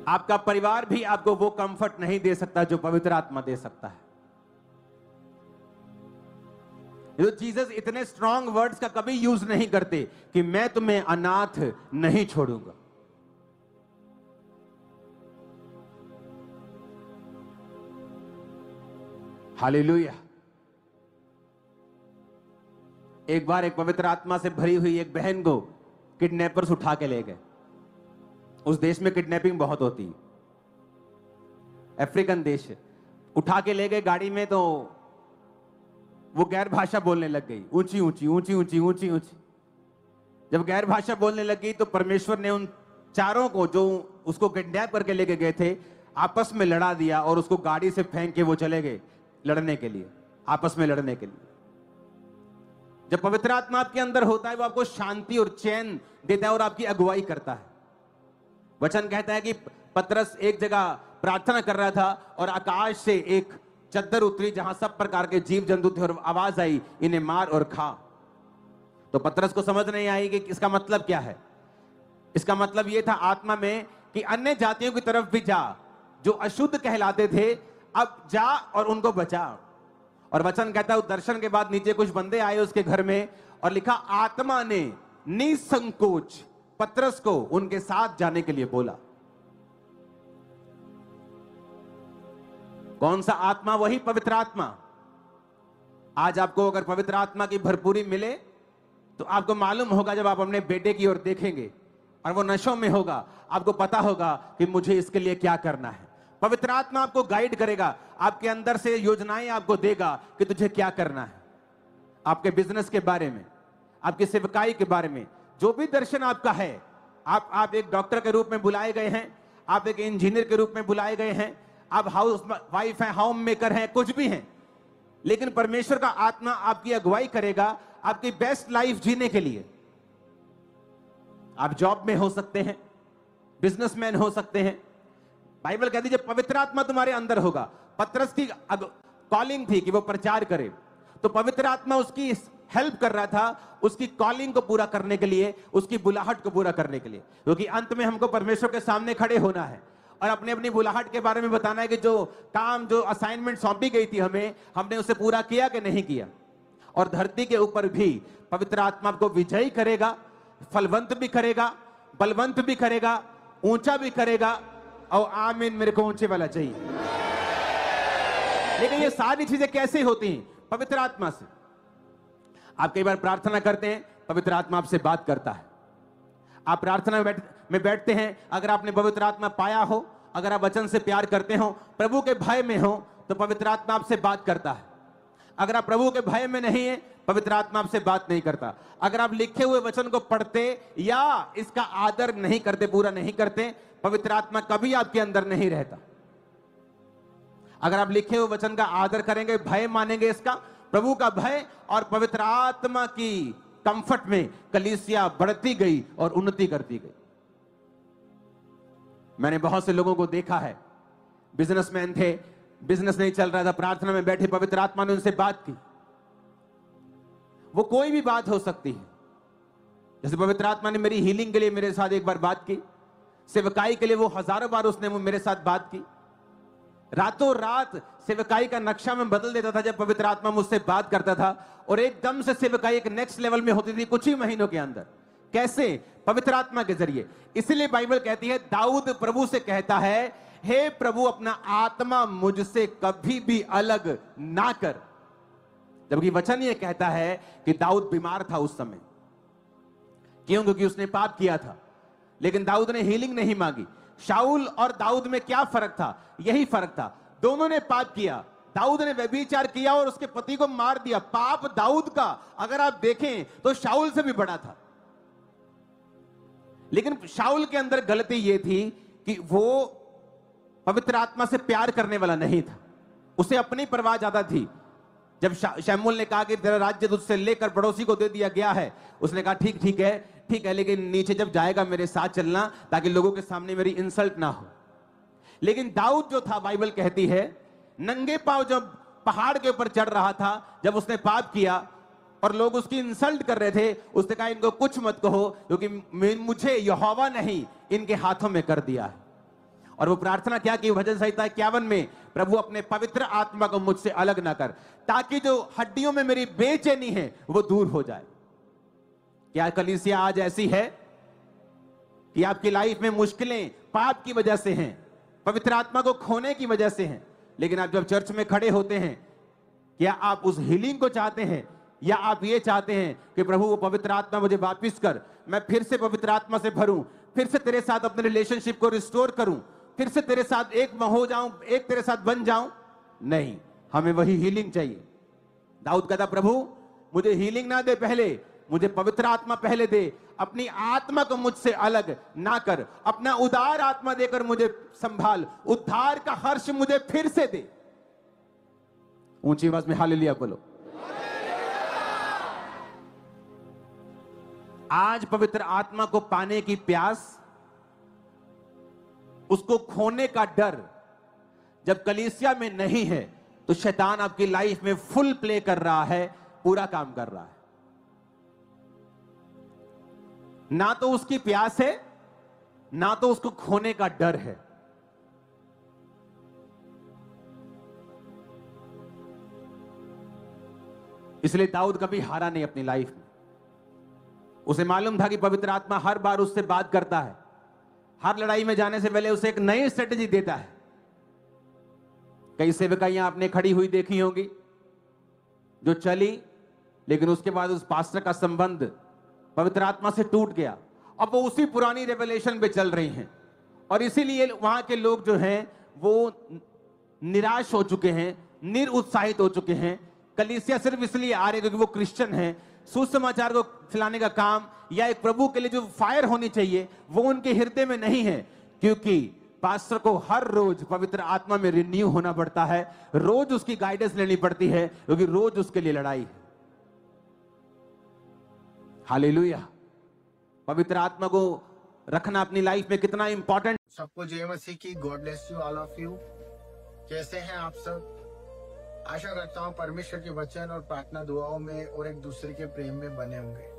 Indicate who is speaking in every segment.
Speaker 1: आपका परिवार भी आपको वो कंफर्ट नहीं दे सकता जो पवित्र आत्मा दे सकता है। जीसस इतने स्ट्रॉन्ग वर्ड्स का कभी यूज नहीं करते कि मैं तुम्हें अनाथ नहीं छोड़ूंगा। हालेलुया। एक बार एक पवित्र आत्मा से भरी हुई एक बहन को किडनैपर्स उठा के ले गए। उस देश में किडनैपिंग बहुत होती है, अफ्रीकन देश है। उठा के ले गए गाड़ी में, तो वो गैर भाषा बोलने लग गई, ऊंची ऊंची ऊंची ऊंची ऊंची ऊंची। जब गैर भाषा बोलने लग गई तो परमेश्वर ने उन चारों को जो उसको किडनैप करके लेके गए थे आपस में लड़ा दिया और उसको गाड़ी से फेंक के वो चले गए लड़ने के लिए, आपस में लड़ने के लिए। जब पवित्र आत्मा आपके अंदर होता है वो आपको शांति और चैन देता है और आपकी अगुवाई करता है। वचन कहता है कि पतरस एक जगह प्रार्थना कर रहा था और आकाश से एक चद्दर उतरी जहां सब प्रकार के जीव जंतु थे और आवाज आई, इन्हें मार और खा। तो पतरस को समझ नहीं आई कि इसका मतलब क्या है। इसका मतलब यह था आत्मा में कि अन्य जातियों की तरफ भी जा, जो अशुद्ध कहलाते थे, अब जा और उनको बचा। और वचन कहता है उस दर्शन के बाद नीचे कुछ बंदे आए उसके घर में और लिखा, आत्मा ने निसंकोच पतरस को उनके साथ जाने के लिए बोला। कौन सा आत्मा? वही पवित्र आत्मा। आज आपको अगर पवित्र आत्मा की भरपूरी मिले तो आपको मालूम होगा, जब आप अपने बेटे की ओर देखेंगे और वो नशों में होगा, आपको पता होगा कि मुझे इसके लिए क्या करना है। पवित्र आत्मा आपको गाइड करेगा, आपके अंदर से योजनाएं आपको देगा कि तुझे क्या करना है। आपके बिजनेस के बारे में, आपकी सेवकाई के बारे में, जो भी दर्शन आपका है। आप एक डॉक्टर के रूप में बुलाए गए हैं, आप एक इंजीनियर के रूप में बुलाए गए हैं, आप हाउस वाइफ हैं, होम मेकर हैं, कुछ भी हैं, लेकिन परमेश्वर का आत्मा आपकी अगुवाई करेगा आपकी बेस्ट लाइफ जीने के लिए। आप जॉब में हो सकते हैं, बिजनेसमैन हो सकते हैं। बाइबल कहती है जब पवित्र आत्मा तुम्हारे अंदर होगा, पतरस की कॉलिंग थी कि वो प्रचार करे, तो पवित्र आत्मा उसकी हेल्प कर रहा था उसकी कॉलिंग को पूरा करने के लिए, उसकी बुलाहट को पूरा करने के लिए। क्योंकि अंत में हमको परमेश्वर के सामने खड़े होना है और अपनी अपनी बुलाहट के बारे में बताना है कि जो काम, जो असाइनमेंट सौंपी गई थी हमें, हमने उसे पूरा किया कि नहीं किया। और धरती के ऊपर भी पवित्र आत्मा को विजयी करेगा, फलवंत भी करेगा, बलवंत भी करेगा, ऊंचा भी करेगा। और आमीन, मेरे को ऊंचे वाला चाहिए। लेकिन ये सारी चीजें कैसे होती हैं? पवित्र आत्मा से। आप कई बार प्रार्थना करते हैं, पवित्र आत्मा आपसे बात करता है। आप प्रार्थना में बैठते हैं, अगर आपने पवित्र आत्मा पाया हो, अगर आप वचन से प्यार करते हो, प्रभु के भय में हो, तो पवित्र आत्मा आपसे बात करता है। अगर आप प्रभु के भय में नहीं है, पवित्र आत्मा आपसे बात नहीं करता। अगर आप लिखे हुए वचन को पढ़ते या इसका आदर नहीं करते, पूरा नहीं करते, पवित्र आत्मा कभी आपके अंदर नहीं रहता। अगर आप लिखे हुए वचन का आदर करेंगे, भय मानेंगे, इसका प्रभु का भय और पवित्र आत्मा की कंफर्ट में कलीसिया बढ़ती गई और उन्नति करती गई। मैंने बहुत से लोगों को देखा है, बिजनेसमैन थे, बिजनेस नहीं चल रहा था, प्रार्थना में बैठे, पवित्र आत्मा ने उनसे बात की। वो कोई भी बात हो सकती है। जैसे पवित्र आत्मा ने मेरी हीलिंग के लिए मेरे साथ एक बार बात की, सेवकाई के लिए वो हजारों बार उसने मेरे साथ बात की। रातों रात सेवकाई का नक्शा में बदल देता था जब पवित्र आत्मा मुझसे बात करता था, और एकदम से सेवकाई एक नेक्स्ट लेवल में होती थी कुछ ही महीनों के अंदर। कैसे? पवित्र आत्मा के जरिए। इसलिए बाइबल कहती है, दाऊद प्रभु से कहता है, हे प्रभु अपना आत्मा मुझसे कभी भी अलग ना कर। जबकि वचन ये कहता है कि दाऊद बीमार था उस समय। क्यों? क्योंकि उसने पाप किया था। लेकिन दाऊद ने हीलिंग नहीं मांगी। शाऊल और दाऊद में क्या फर्क था? यही फर्क था, दोनों ने पाप किया। दाऊद ने व्यभिचार किया और उसके पति को मार दिया। पाप दाऊद का अगर आप देखें तो शाऊल से भी बड़ा था। लेकिन शाऊल के अंदर गलती यह थी कि वो पवित्र आत्मा से प्यार करने वाला नहीं था, उसे अपनी परवाह ज्यादा थी। जब शमूएल ने कहा कि तेरा राज्य तुझसे लेकर पड़ोसी को दे दिया गया है, उसने कहा ठीक है, लेकिन नीचे जब जाएगा मेरे साथ चलना, ताकि लोगों के सामने मेरी इंसल्ट ना हो। लेकिन दाऊद जो था, बाइबल कहती है, नंगे पांव जब पहाड़ के ऊपर चढ़ रहा था, जब उसने पाप किया और लोग उसकी इंसल्ट कर रहे थे, उसने कहा इनको कुछ मत कहो, क्योंकि मुझे यहोवा नहीं इनके हाथों में कर दिया है। और वो प्रार्थना क्या की भजन संहिता 51 में, प्रभु अपने पवित्र आत्मा को मुझसे अलग ना कर, ताकि जो हड्डियों में मेरी बेचैनी है वो दूर हो जाए। क्या कलीसिया आज ऐसी है कि आपकी लाइफ में मुश्किलें पाप की वजह से हैं, पवित्र आत्मा को खोने की वजह से हैं, लेकिन आप जब चर्च में खड़े होते हैं, क्या आप उस हीलिंग को चाहते हैं, या आप ये चाहते हैं कि प्रभु वो पवित्र आत्मा मुझे वापस कर, मैं फिर से पवित्र आत्मा से भरूं, फिर से तेरे साथ अपने रिलेशनशिप को रिस्टोर करूं, फिर से तेरे साथ एक हो जाऊं, एक तेरे साथ बन जाऊं? नहीं, हमें वही हीलिंग चाहिए। दाऊद कहता, प्रभु मुझे हीलिंग ना दे, पहले मुझे पवित्र आत्मा पहले दे, अपनी आत्मा को मुझसे अलग ना कर, अपना उदार आत्मा देकर मुझे संभाल, उद्धार का हर्ष मुझे फिर से दे। ऊंची आवाज में हालेलुया बोलो। आज पवित्र आत्मा को पाने की प्यास, उसको खोने का डर जब कलीसिया में नहीं है, तो शैतान आपकी लाइफ में फुल प्ले कर रहा है, पूरा काम कर रहा है। ना तो उसकी प्यास है, ना तो उसको खोने का डर है। इसलिए दाऊद कभी हारा नहीं अपनी लाइफ में। उसे मालूम था कि पवित्र आत्मा हर बार उससे बात करता है, हर लड़ाई में जाने से पहले उसे एक नई स्ट्रेटेजी देता है। कई सेवकाइयां आपने खड़ी हुई देखी होंगी जो चली, लेकिन उसके बाद उस पास्टर का संबंध पवित्र आत्मा से टूट गया। अब वो उसी पुरानी रेवलेशन पे चल रही हैं, और इसीलिए वहां के लोग जो हैं वो निराश हो चुके हैं, निरुत्साहित हो चुके हैं। कलीसिया सिर्फ इसलिए आ रहे क्योंकि वो क्रिश्चियन हैं, सुसमाचार को फैलाने का काम या एक प्रभु के लिए जो फायर होनी चाहिए वो उनके हृदय में नहीं है, क्योंकि पास्टर को हर रोज पवित्र आत्मा में रिन्यू होना पड़ता है, रोज उसकी गाइडेंस लेनी पड़ती है, क्योंकि रोज उसके लिए लड़ाई है। हालेलुया। पवित्र आत्मा को रखना अपनी लाइफ में कितना इंपॉर्टेंट।
Speaker 2: सबको जय मसीह की। God bless you all of you. कैसे हैं आप सब? आशा करता हूँ परमेश्वर के वचन और प्रार्थना दुआओं में और एक दूसरे के प्रेम में बने होंगे।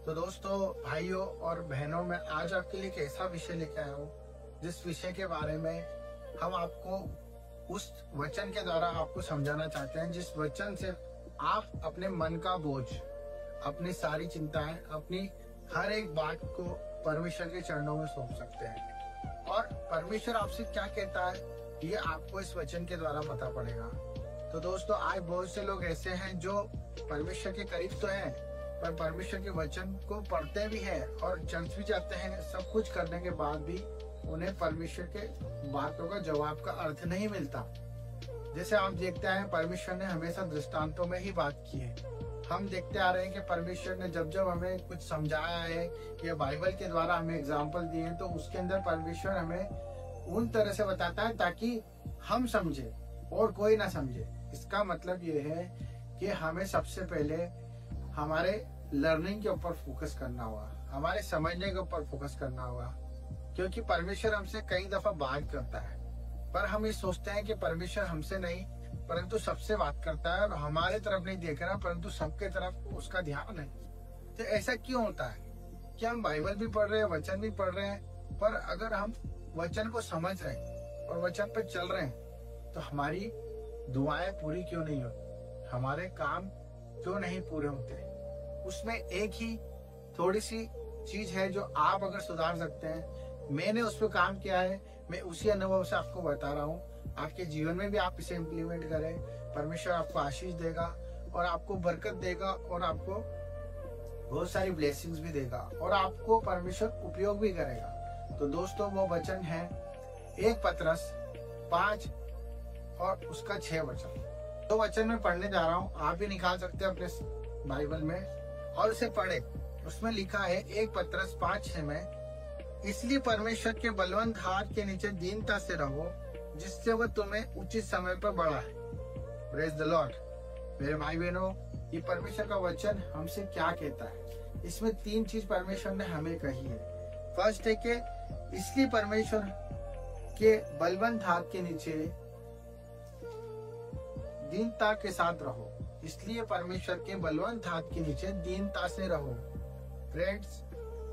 Speaker 2: तो दोस्तों, भाइयों और बहनों, मैं आज आपके लिए एक ऐसा विषय लेकर आया हूँ जिस विषय के बारे में हम आपको उस वचन के द्वारा आपको समझाना चाहते हैं, जिस वचन से आप अपने मन का बोझ, अपनी सारी चिंताएं, अपनी हर एक बात को परमेश्वर के चरणों में सौंप सकते हैं। और परमेश्वर आपसे क्या कहता है ये आपको इस वचन के द्वारा पता पड़ेगा। तो दोस्तों, आज बहुत से लोग ऐसे हैं जो परमेश्वर के करीब तो हैं, पर परमेश्वर के वचन को पढ़ते भी हैं और चर्च भी जाते हैं, सब कुछ करने के बाद भी उन्हें परमेश्वर के बातों का जवाब का अर्थ नहीं मिलता। जैसे आप देखते हैं, परमेश्वर ने हमेशा दृष्टांतों में ही बात की है। हम देखते आ रहे हैं कि परमेश्वर ने जब जब हमें कुछ समझाया है या बाइबल के द्वारा हमें एग्जाम्पल दिए हैं, तो उसके अंदर परमेश्वर हमें उन तरह से बताता है ताकि हम समझे और कोई ना समझे। इसका मतलब ये है कि हमें सबसे पहले हमारे लर्निंग के ऊपर फोकस करना होगा, हमारे समझने के ऊपर फोकस करना होगा, क्योंकि परमेश्वर हमसे कई दफा बात करता है, पर हम ये सोचते हैं कि परमेश्वर हमसे नहीं परंतु सबसे बात करता है और हमारे तरफ नहीं देख रहा परंतु सबके तरफ उसका ध्यान है। तो ऐसा क्यों होता है कि हम बाइबल भी पढ़ रहे हैं, वचन भी पढ़ रहे हैं, पर अगर हम वचन को समझ रहे हैं और वचन पे चल रहे हैं तो हमारी दुआएं पूरी क्यों नहीं होती, हमारे काम क्यों नहीं पूरे होते? उसमें एक ही थोड़ी सी चीज है जो आप अगर सुधार सकते हैं। मैंने उस पर काम किया है, मैं उसी अनुभव से आपको बता रहा हूँ। आपके जीवन में भी आप इसे इम्प्लीमेंट करें, परमेश्वर आपको आशीष देगा और आपको बरकत देगा और आपको बहुत सारी ब्लेसिंग्स भी देगा और आपको परमेश्वर उपयोग भी करेगा। तो दोस्तों, वो वचन है 1 पतरस 5 और उसका 6 वचन। तो वचन में पढ़ने जा रहा हूँ, आप भी निकाल सकते हैं अपने बाइबल में और उसे पढ़े। उसमें लिखा है 1 पतरस 5:6 में, इसलिए परमेश्वर के बलवंत हाथ के नीचे दीनता से रहो जिससे वह तुम्हें उचित समय पर बढ़ाए। Praise the Lord. मेरे भाई बहनों, ये परमेश्वर का वचन हमसे क्या कहता है? इसमें 3 चीज परमेश्वर ने हमें कही है। फर्स्ट है कि इसलिए परमेश्वर के बलवंत हाथ के नीचे दीनता के साथ रहो। इसलिए परमेश्वर के बलवंत हाथ के नीचे दीनता से रहो। फ्रेंड्स,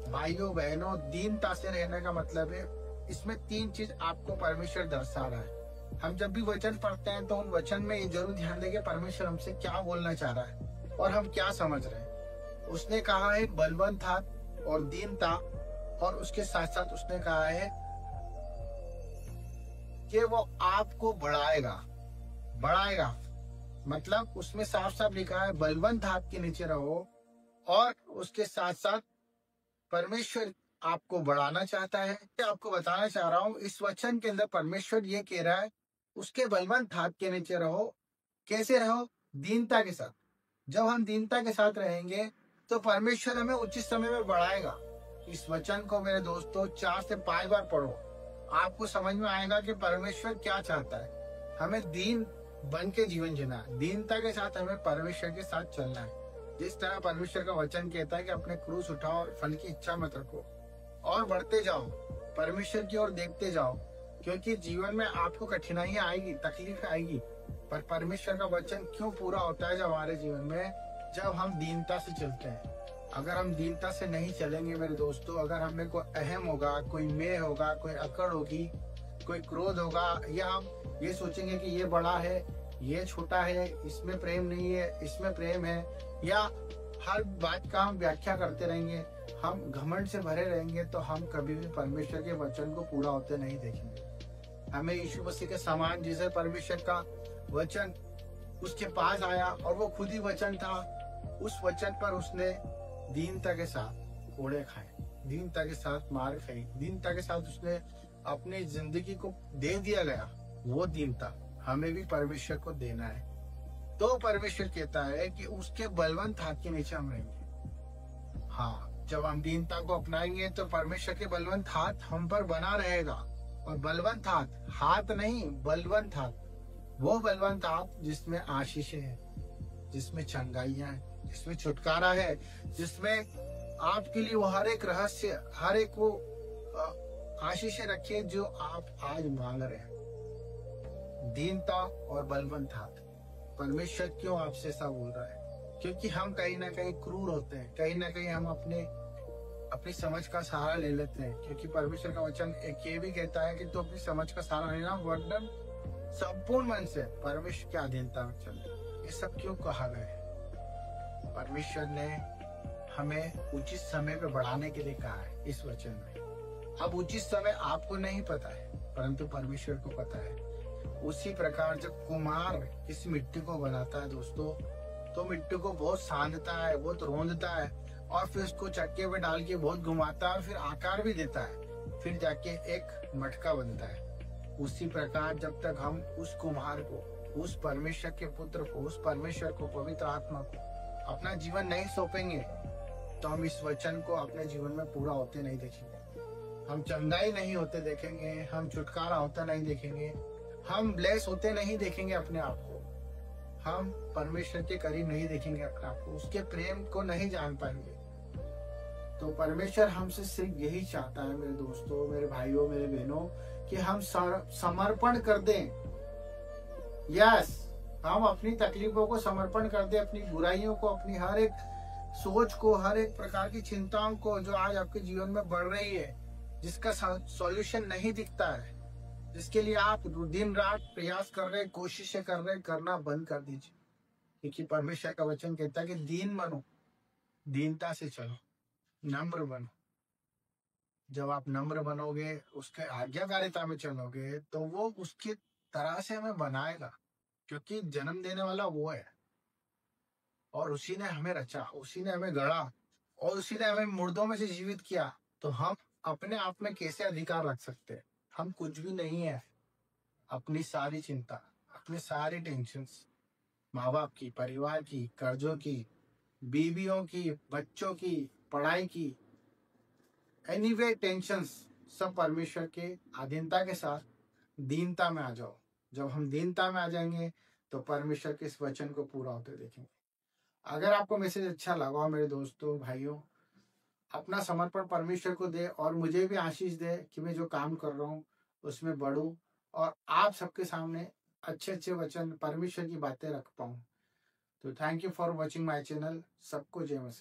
Speaker 2: भाइयों बहनों, दीनता से रहने का मतलब है इसमें 3 चीज आपको परमेश्वर दर्शा रहा है। हम जब भी वचन पढ़ते हैं तो उन वचन में ये जरूर ध्यान दें कि परमेश्वर हमसे क्या बोलना चाह रहा है और हम क्या समझ रहे हैं। उसने कहा है बलवंत हाथ और दीनता, और उसके साथ साथ उसने कहा है कि वो आपको बढ़ाएगा। मतलब उसमें साफ साफ लिखा है बलवंत हाथ के नीचे रहो, और उसके साथ साथ परमेश्वर आपको बढ़ाना चाहता है। आपको बताना चाह रहा हूं, इस वचन के अंदर परमेश्वर ये कह रहा है उसके बलवंत हाथ के नीचे रहो। कैसे रहो? दीनता के साथ। जब हम दीनता के साथ रहेंगे तो परमेश्वर हमें उचित समय में बढ़ाएगा। इस वचन को मेरे दोस्तों 4 से 5 बार पढ़ो, आपको समझ में आएगा कि परमेश्वर क्या चाहता है। हमें दीन बन के जीवन जीना है, दीनता के साथ हमें परमेश्वर के साथ चलना है। जिस तरह परमेश्वर का वचन कहता है कि अपने क्रूस उठाओ और फल की इच्छा मत रखो और बढ़ते जाओ, परमेश्वर की ओर देखते जाओ, क्योंकि जीवन में आपको कठिनाइयां आएगी, तकलीफ आएगी, पर परमेश्वर का वचन क्यों पूरा होता है जब हमारे जीवन में, जब हम दीनता से चलते हैं। अगर हम दीनता से नहीं चलेंगे मेरे दोस्तों, अगर हमें कोई अहम होगा, कोई मैं होगा, कोई अकड़ होगी, कोई क्रोध होगा, या हम ये सोचेंगे कि ये बड़ा है, ये छोटा है, इसमें प्रेम नहीं है, इसमें प्रेम है, या हर बात का हम व्याख्या करते रहेंगे, हम घमंड से भरे रहेंगे, तो हम कभी भी परमेश्वर के वचन को पूरा होते नहीं देखेंगे। हमें यीशु मसीह के समान, जिसे परमेश्वर का वचन उसके पास आया और वो खुद ही वचन था, उस वचन पर उसने दीनता के साथ कोड़े खाए, दीनता के साथ मार खाई, दीनता के साथ उसने अपनी जिंदगी को दे दिया गया। वो दीनता हमें भी परमेश्वर को देना है। तो परमेश्वर कहता है कि उसके बलवंत हाथ के नीचे हम रहेंगे। हाँ, जब हम दीनता को अपनाएंगे तो परमेश्वर के बलवंत हाथ हम पर बना रहेगा। और बलवंत हाथ नहीं, बलवंत हाथ, वो बलवंत हाथ जिसमें आशीषें हैं, जिसमें चंगाइयां हैं, जिसमें छुटकारा है, जिसमें आपके लिए वो हर एक रहस्य, हर एक वो आशीषें रखिए जो आप आज मांग रहे हैं। दीनता और बलवंत हाथ। परमेश्वर क्यों आपसे ऐसा बोल रहा है? क्योंकि हम कहीं ना कहीं क्रूर होते हैं, कहीं ना कहीं हम अपनी समझ का सहारा ले लेते हैं। क्योंकि परमेश्वर का वचन एक ये भी कहता है कि तू अपनी समझ का सहारा लेना, वरना संपूर्ण मन से परमेश्वर की अधीनता में चलना। ये सब क्यों कहा गया है? परमेश्वर ने हमें उचित समय पे बढ़ाने के लिए कहा है इस वचन में। अब उचित समय आपको नहीं पता है, परंतु परमेश्वर को पता है। उसी प्रकार जब कुम्हार इस मिट्टी को बनाता है दोस्तों, तो मिट्टी को बहुत सानता है, बहुत रोंदता है, और फिर उसको चक्के पे डाल के बहुत घुमाता है, फिर आकार भी देता है, फिर जाके एक मटका बनता है। उसी प्रकार जब तक हम उस कुम्हार को, उस परमेश्वर के पुत्र को, उस परमेश्वर को, पवित्र आत्मा को अपना जीवन नहीं सौंपेंगे, तो हम इस वचन को अपने जीवन में पूरा होते नहीं देखेंगे। हम चंगाई नहीं होते देखेंगे, हम छुटकारा होता नहीं देखेंगे, हम ब्लेस होते नहीं देखेंगे अपने आप को, हम परमेश्वर के करीब नहीं देखेंगे अपने आप को, उसके प्रेम को नहीं जान पाएंगे। तो परमेश्वर हमसे सिर्फ यही चाहता है मेरे दोस्तों, मेरे भाइयों, मेरे बहनों, कि हम समर्पण कर दें। यस, हम अपनी तकलीफों को समर्पण कर दें, अपनी बुराइयों को, अपनी हर एक सोच को, हर एक प्रकार की चिंताओं को जो आज आपके जीवन में बढ़ रही है, जिसका सॉल्यूशन नहीं दिखता है, जिसके लिए आप दिन रात प्रयास कर रहे, कोशिशें कर रहे, करना बंद कर दीजिए। क्योंकि परमेश्वर का वचन कहता है कि दीन बनो, दीनता से चलो, नम्र बनो। जब आप नम्र बनोगे, उसके आज्ञाकारिता में चलोगे, तो वो उसकी तरह से हमें बनाएगा। क्योंकि जन्म देने वाला वो है, और उसी ने हमें रचा, उसी ने हमें गढ़ा, और उसी ने हमें मुर्दों में से जीवित किया। तो हम अपने आप में कैसे अधिकार रख सकते हैं? हम कुछ भी नहीं है। अपनी सारी चिंता, अपनी सारी टेंशन्स, माँ बाप की, परिवार की, कर्जों की, बीवियों की, बच्चों की, पढ़ाई की, एनीवे टेंशन्स, सब परमेश्वर के अधीनता के साथ दीनता में आ जाओ। जब हम दीनता में आ जाएंगे तो परमेश्वर के इस वचन को पूरा होते देखेंगे। अगर आपको मैसेज अच्छा लगा मेरे दोस्तों, भाइयों, अपना समर्पण परमेश्वर को दे, और मुझे भी आशीष दे कि मैं जो काम कर रहा हूँ उसमें बढ़ूं, और आप सबके सामने अच्छे अच्छे वचन, परमेश्वर की बातें रख पाऊं। तो thank you for watching my channel. सबको जय मसीह।